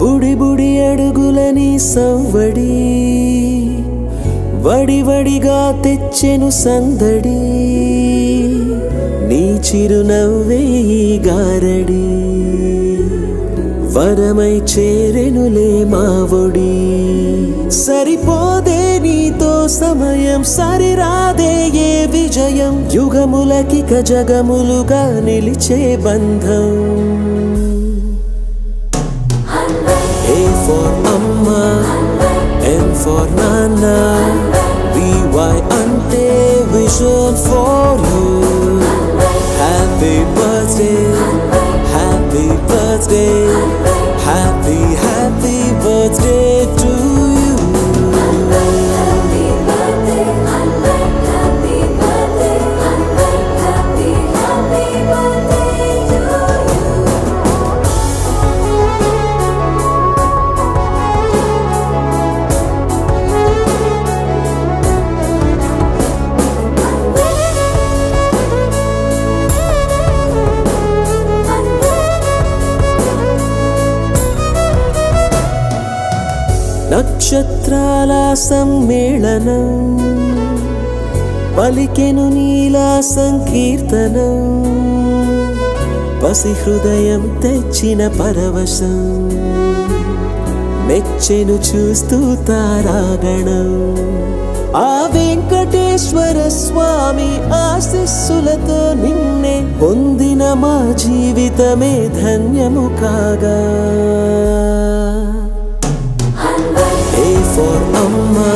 బుడి బుడి అడుగులని సవ్వడి వడివడిగా తెచ్చెను సందడి నీ చిరునవ్వే ఈ గారడి వరమై చేరెనులే మావొడి సరిపోదే నీతో సమయం సరిరాదే ఏ విజయం యుగములకిక జగములుగా నిలిచే బంధం A for Amma, N for Nana, VY ante vision for you. Happy birthday, happy birthday, happy happy birthday to you. Happy birthday, happy birthday, happy birthday to you. నక్షత్రాల సమ్మేళనం పలికెను నీలా సంకీర్తనం పసి హృదయం తెచ్చిన పరవశం మెచ్చెను చూస్తూ తారాగణం ఆ వెంకటేశ్వర స్వామి ఆశీస్సులతో నిన్నే పొందిన మా జీవితమే ధన్యము కాగా A for Amma,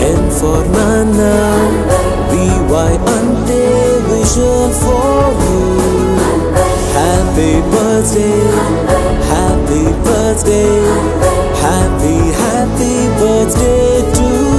N for Nana, VY ante vision for you. Happy birthday, happy birthday, happy happy birthday to you.